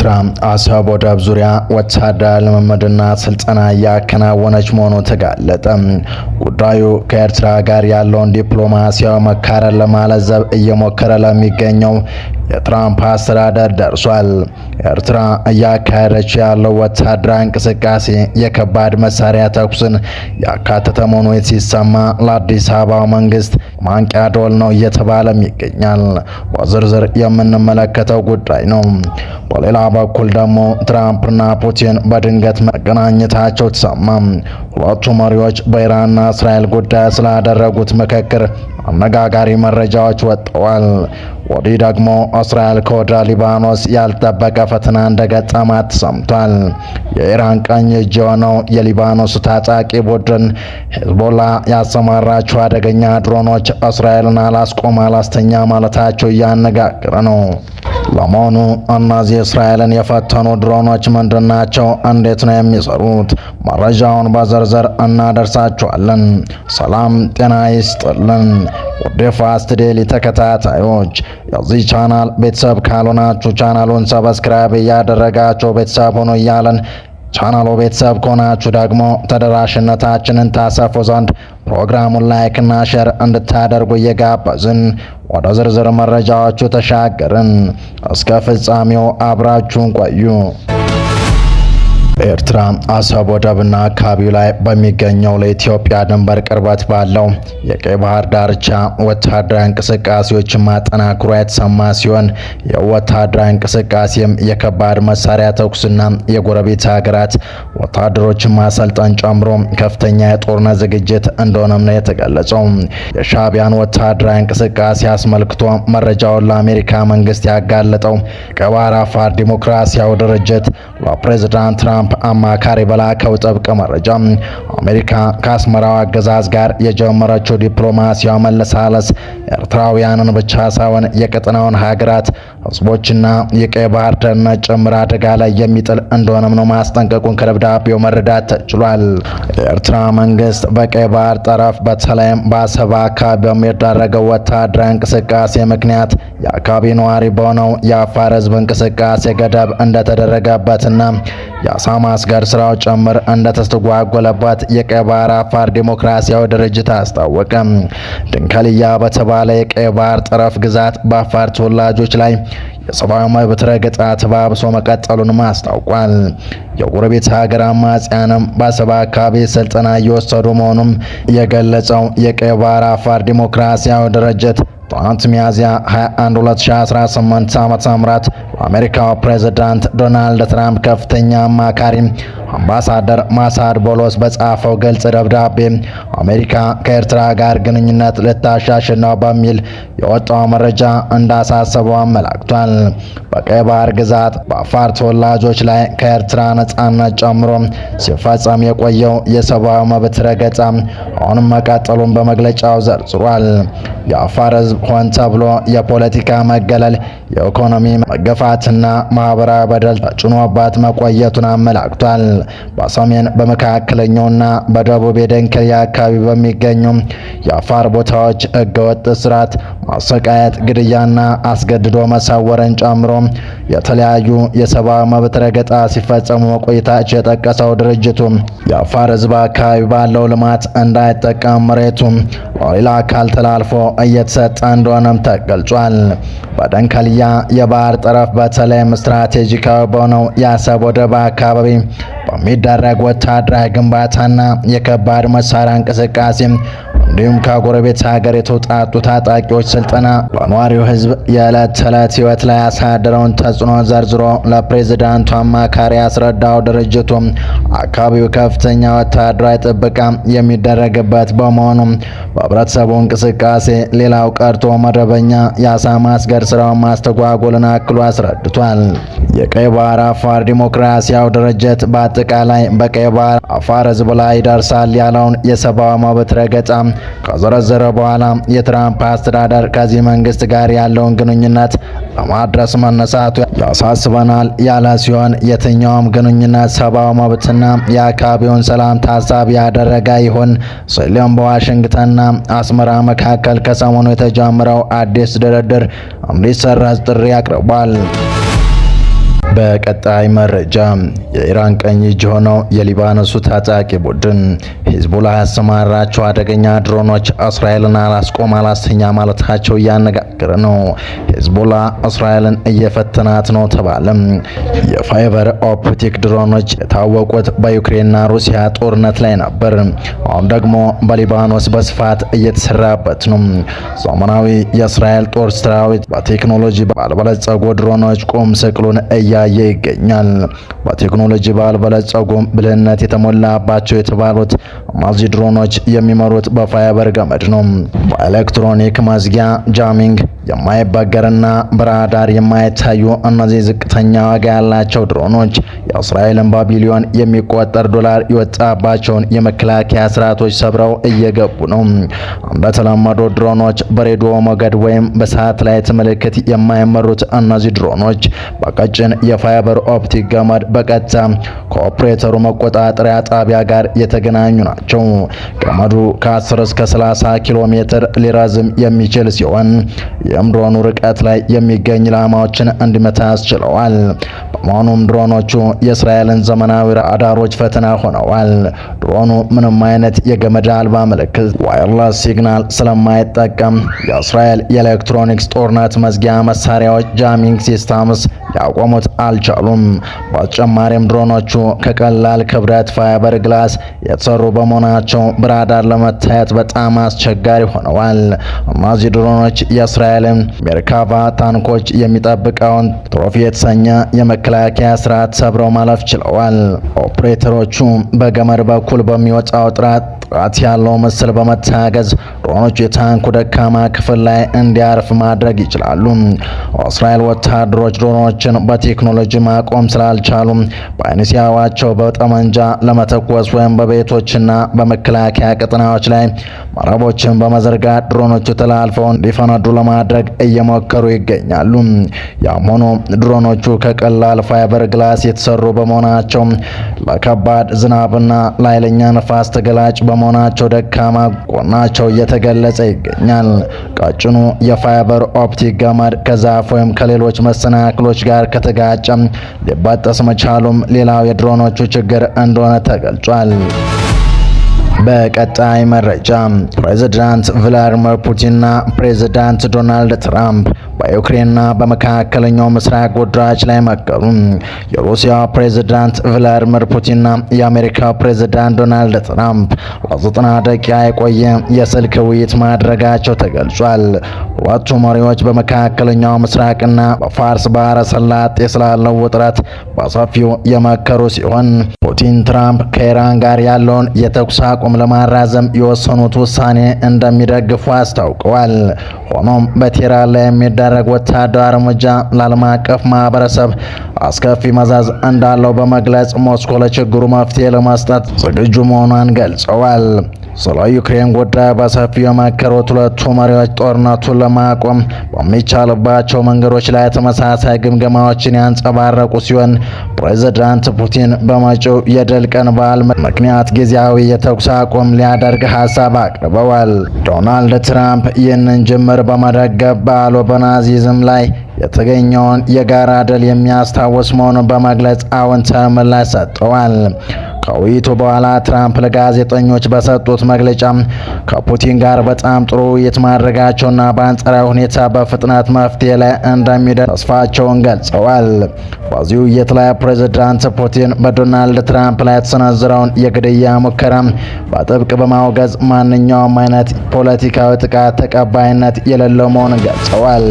ኤርትራ አሰብ ወደብ ዙሪያ ወታደራዊ ልምምድና ስልጠና እያከናወነች መሆኑ ተጋለጠ። ጉዳዩ ከኤርትራ ጋር ያለውን ዲፕሎማሲያዊ መካረር ለማለዘብ እየሞከረ ለሚገኘው የትራምፕ አስተዳደር ደርሷል። ኤርትራ እያካሄደች ያለው ወታደራዊ እንቅስቃሴ የከባድ መሳሪያ ተኩስን ያካተተ መሆኑ ሲሰማ ለአዲስ አበባው መንግስት ማንቂያ ደወል ነው እየተባለም ይገኛል። በዝርዝር የምንመለከተው ጉዳይ ነው። በሌላ በኩል ደግሞ ትራምፕና ፑቲን በድንገት መገናኘታቸው ተሰማ። ሁለቱ መሪዎች በኢራንና እስራኤል ጉዳይ ስላደረጉት ምክክር አነጋጋሪ መረጃዎች ወጥተዋል። ወዲህ ደግሞ እስራኤል ከወደ ሊባኖስ ያልጠበቀ ፈተና እንደገጠማት ሰምቷል። የኢራን ቀኝ እጅ የሆነው የሊባኖስ ታጣቂ ቡድን ሄዝቦላ ያሰማራቸው አደገኛ ድሮኖች እስራኤልን አላስቆም አላስተኛ ማለታቸው እያነጋገረ ነው። ለመሆኑ እነዚህ እስራኤልን የፈተኑ ድሮኖች ምንድናቸው? እንዴት ነው የሚሰሩት? መረጃውን በዝርዝር እናደርሳችኋለን። ሰላም ጤና ይስጥልን ውድ ፋስት ዴይሊ ተከታታዮች፣ የዚህ ቻናል ቤተሰብ ካልሆናችሁ ቻናሉን ሰብስክራይብ እያደረጋችሁ ቤተሰብ ሆኖ እያለን ቻናሉ ቤተሰብ ከሆናችሁ ደግሞ ተደራሽነታችንን ታሰፉ ዘንድ ፕሮግራሙን ላይክ እና ሼር እንድታደርጉ እየጋበዝን ወደ ዝርዝር መረጃዎቹ ተሻገርን። እስከ ፍጻሜው አብራችሁን ቆዩ። ኤርትራ አሰብ ወደብና አካባቢው ላይ በሚገኘው ለኢትዮጵያ ድንበር ቅርበት ባለው የቀይ ባህር ዳርቻ ወታደራዊ እንቅስቃሴዎችን ማጠናክሯ የተሰማ ሲሆን የወታደራዊ እንቅስቃሴም የከባድ መሳሪያ ተኩስና የጎረቤት ሀገራት ወታደሮችን ማሰልጠን ጨምሮ ከፍተኛ የጦርነት ዝግጅት እንደሆነም ነው የተገለጸው። የሻዕቢያን ወታደራዊ እንቅስቃሴ አስመልክቶ መረጃውን ለአሜሪካ መንግስት ያጋለጠው ቀይ ባህር አፋር ዲሞክራሲያዊ ድርጅት ለፕሬዝዳንት ትራምፕ አማካሪ በላከው ጥብቅ መረጃ አሜሪካ ከአስመራው አገዛዝ ጋር የጀመረችው ዲፕሎማሲያዊ መለሳለስ ኤርትራውያንን ብቻ ሳይሆን የቀጠናውን ሀገራት ህዝቦችና የቀይ ባህር ደህንነት ጭምር አደጋ ላይ የሚጥል እንደሆነም ነው ማስጠንቀቁን ከደብዳቤው መረዳት ተችሏል። የኤርትራ መንግስት በቀይ ባህር ጠረፍ በተለይም በአሰብ አካባቢ በሚደረገው ወታደራዊ እንቅስቃሴ ምክንያት የአካባቢ ነዋሪ በሆነው የአፋር ህዝብ እንቅስቃሴ ገደብ እንደተደረገበትና የአሳ ማስገር ስራው ጭምር እንደተስተጓጎለበት የቀይ ባህር አፋር ዲሞክራሲያዊ ድርጅት አስታወቀ። ድንከልያ በተባለ የቀይ ባህር ጠረፍ ግዛት በአፋር ተወላጆች ላይ የሰብአዊ መብት ረገጣ ተባብሶ መቀጠሉን አስታውቋል። የጎረቤት ሀገር አማጽያንም በአሰብ አካባቢ ስልጠና እየወሰዱ መሆኑም የገለጸው የቀይ ባህር አፋር ዲሞክራሲያዊ ድርጅት ትናንት ሚያዝያ 21 2018 ዓ.ም በአሜሪካው ፕሬዝዳንት ዶናልድ ትራምፕ ከፍተኛ አማካሪ አምባሳደር ማሳድ ቦሎስ በጻፈው ግልጽ ደብዳቤ አሜሪካ ከኤርትራ ጋር ግንኙነት ልታሻሽል ነው በሚል የወጣው መረጃ እንዳሳሰበው አመላክቷል። በቀይ ባህር ግዛት በአፋር ተወላጆች ላይ ከኤርትራ ነጻነት ጨምሮ ሲፈጸም የቆየው የሰብአዊ መብት ረገጣ አሁንም መቀጠሉን በመግለጫው ዘርዝሯል። የአፋር ህዝብ ሆን ተብሎ የፖለቲካ መገለል፣ የኢኮኖሚ መገፋትና ማህበራዊ በደል ተጭኖባት መቆየቱን አመላክቷል። በሰሜን በመካከለኛውና በደቡብ የደንከልያ አካባቢ በሚገኙ የአፋር ቦታዎች ህገወጥ እስራት፣ ማሰቃየት፣ ግድያና አስገድዶ መሰወርን ጨምሮ የተለያዩ የሰብአዊ መብት ረገጣ ሲፈጸሙ መቆየታቸው የጠቀሰው ድርጅቱ የአፋር ህዝብ አካባቢ ባለው ልማት እንዳይጠቀም መሬቱ ለሌላ አካል ተላልፎ እየተሰጠ እንደሆነም ተገልጿል። በደንከልያ የባህር ጠረፍ በተለይም ስትራቴጂካዊ በሆነው የአሰብ ወደብ አካባቢ በሚደረግ ወታደራዊ ግንባታና የከባድ መሳሪያ እንቅስቃሴ እንዲሁም ከጎረቤት ሀገር የተውጣጡ ታጣቂዎች ስልጠና በነዋሪው ህዝብ የዕለት ተዕለት ህይወት ላይ ያሳደረውን ተጽዕኖ ዘርዝሮ ለፕሬዝዳንቱ አማካሪ ያስረዳው ድርጅቱ አካባቢው ከፍተኛ ወታደራዊ ጥበቃ የሚደረግበት በመሆኑ በህብረተሰቡ እንቅስቃሴ ሌላው ቀርቶ መደበኛ የአሳ ማስገር ስራውን ማስተጓጎልን አክሎ አስረድቷል። የቀይ ባህር አፋር ዲሞክራሲያዊ ድርጅት በአጠቃላይ በቀይ ባህር አፋር ህዝብ ላይ ይደርሳል ያለውን የሰብአዊ መብት ረገጣ ከዘረዘረ በኋላ የትራምፕ አስተዳደር ከዚህ መንግስት ጋር ያለውን ግንኙነት ለማድረስ መነሳቱ ያሳስበናል ያለ ሲሆን የትኛውም ግንኙነት ሰብአዊ መብትና የአካባቢውን ሰላም ታሳቢ ያደረገ ይሁን ሲልም በዋሽንግተንና አስመራ መካከል ከሰሞኑ የተጀመረው አዲስ ድርድር እንዲሰረዝ ጥሪ አቅርቧል። በቀጣይ መረጃ የኢራን ቀኝ እጅ ሆነው የሊባኖሱ ታጣቂ ቡድን ሂዝቡላ ያሰማራቸው አደገኛ ድሮኖች እስራኤልን አላስቆም አላስተኛ ማለታቸው እያነጋገረ ነው። ሂዝቡላ እስራኤልን እየፈተናት ነው ተባለ። የፋይበር ኦፕቲክ ድሮኖች የታወቁት በዩክሬንና ሩሲያ ጦርነት ላይ ነበር። አሁን ደግሞ በሊባኖስ በስፋት እየተሰራበት ነው። ዘመናዊ የእስራኤል ጦር ሰራዊት በቴክኖሎጂ ባልበለጸጉ ድሮኖች ቁም ስቅሉን እያየ ይገኛል። በቴክኖሎጂ ባልበለጸጉ ብልህነት የተሞላባቸው የተባሉት እነዚህ ድሮኖች የሚመሩት በፋይበር ገመድ ነው። በኤሌክትሮኒክ መዝጊያ ጃሚንግ የማይበገርና በራዳር የማይታዩ እነዚህ ዝቅተኛ ዋጋ ያላቸው ድሮኖች የእስራኤልን በቢሊዮን የሚቆጠር ዶላር የወጣባቸውን የመከላከያ ስርዓቶች ሰብረው እየገቡ ነው። እንደተለመዱ ድሮኖች በሬዲዮ ሞገድ ወይም በሳተላይት ምልክት የማይመሩት እነዚህ ድሮኖች በቀጭን የፋይበር ኦፕቲክ ገመድ በቀጥታ ከኦፕሬተሩ መቆጣጠሪያ ጣቢያ ጋር የተገናኙ ናቸው። ገመዱ ከ10 እስከ 30 ኪሎ ሜትር ሊረዝም የሚችል ሲሆን የድሮኑ ርቀት ላይ የሚገኝ ኢላማዎችን እንዲመታ ያስችለዋል። በመሆኑም ድሮኖቹ የእስራኤልን ዘመናዊ ራዳሮች ፈተና ሆነዋል። ድሮኑ ምንም አይነት የገመድ አልባ ምልክት ዋየርለስ ሲግናል ስለማይጠቀም የእስራኤል የኤሌክትሮኒክስ ጦርነት መዝጊያ መሳሪያዎች ጃሚንግ ሲስተምስ ሊያቆሙት አልቻሉም። በተጨማሪም ድሮኖቹ ከቀላል ክብረት ፋይበር ግላስ የተሰሩ በመሆናቸው በራዳር ለመታየት በጣም አስቸጋሪ ሆነዋል። እነዚህ ድሮኖች የእስራኤልን ሜርካቫ ታንኮች የሚጠብቀውን ትሮፊ የተሰኘ የመከላከያ ስርዓት ሰብረው ማለፍ ችለዋል። ኦፕሬተሮቹ በገመድ በኩል በሚወጣው ጥራት ያለው ምስል በመታገዝ ድሮኖቹ የታንኩ ደካማ ክፍል ላይ እንዲያርፍ ማድረግ ይችላሉ። እስራኤል ወታደሮች ድሮኖችን በቴክኖሎጂ ማቆም ስላልቻሉ በአይን ሲያዩዋቸው በጠመንጃ ለመተኮስ ወይም በቤቶችና በመከላከያ ቀጠናዎች ላይ መረቦችን በመዘርጋት ድሮኖቹ ተላልፈው እንዲፈነዱ ለማድረግ እየሞከሩ ይገኛሉ። ያም ሆኖ ድሮኖቹ ከቀላል ፋይበር ግላስ የተሰሩ በመሆናቸው ለከባድ ዝናብና ለኃይለኛ ነፋስ ተገላጭ በመሆናቸው ደካማ ጎናቸው እየተገለጸ ይገኛል። ቀጭኑ የፋይበር ኦፕቲክ ገመድ ከዛፍ ወይም ከሌሎች መሰናክሎች ጋር ከተጋጨ ሊበጠስ መቻሉም ሌላው የድሮኖቹ ችግር እንደሆነ ተገልጿል። በቀጣይ መረጃ ፕሬዝዳንት ቭላዲሚር ፑቲንና ፕሬዝዳንት ዶናልድ ትራምፕ በዩክሬንና በመካከለኛው ምስራቅ ጉዳዮች ላይ መከሩ። የሩሲያ ፕሬዝዳንት ቭላዲሚር ፑቲንና የአሜሪካ ፕሬዝዳንት ዶናልድ ትራምፕ ለ90 ደቂቃ የቆየ የስልክ ውይይት ማድረጋቸው ተገልጿል። ሁለቱ መሪዎች በመካከለኛው ምስራቅና በፋርስ ባህረ ሰላጤ ስላለው ውጥረት በሰፊው የመከሩ ሲሆን ፑቲን ትራምፕ ከኢራን ጋር ያለውን የተኩስ አቁም ለማራዘም የወሰኑት ውሳኔ እንደሚደግፉ አስታውቀዋል። ሆኖም በቴህራን ላይ የሚደረግ ወታደራዊ እርምጃ ለዓለም አቀፍ ማህበረሰብ አስከፊ መዘዝ እንዳለው በመግለጽ ሞስኮ ለችግሩ መፍትሄ ለመስጠት ዝግጁ መሆኗን ገልጸዋል። ስለ ዩክሬን ጉዳይ በሰፊው የመከሩት ሁለቱ መሪዎች ጦርነቱን ለማቆም በሚቻልባቸው መንገዶች ላይ ተመሳሳይ ግምገማዎችን ያንጸባረቁ ሲሆን ፕሬዝዳንት ፑቲን በመጪው የድል ቀን በዓል ምክንያት ጊዜያዊ የተኩስ አቁም ሊያደርግ ሀሳብ አቅርበዋል። ዶናልድ ትራምፕ ይህንን ጅምር በመደገፍ በዓሉ በናዚዝም ላይ የተገኘውን የጋራ ድል የሚያስታውስ መሆኑን በመግለጽ አዎንታዊ ምላሽ ሰጥተዋል። ከውይይቱ በኋላ ትራምፕ ለጋዜጠኞች በሰጡት መግለጫ ከፑቲን ጋር በጣም ጥሩ ውይይት ማድረጋቸውና በአንጻራዊ ሁኔታ በፍጥነት መፍትሄ ላይ እንደሚደርስ ተስፋቸውን ገልጸዋል። በዚህ ውይይት ላይ ፕሬዝዳንት ፑቲን በዶናልድ ትራምፕ ላይ የተሰነዘረውን የግድያ ሙከራ በጥብቅ በማውገዝ ማንኛውም አይነት ፖለቲካዊ ጥቃት ተቀባይነት የሌለው መሆኑን ገልጸዋል።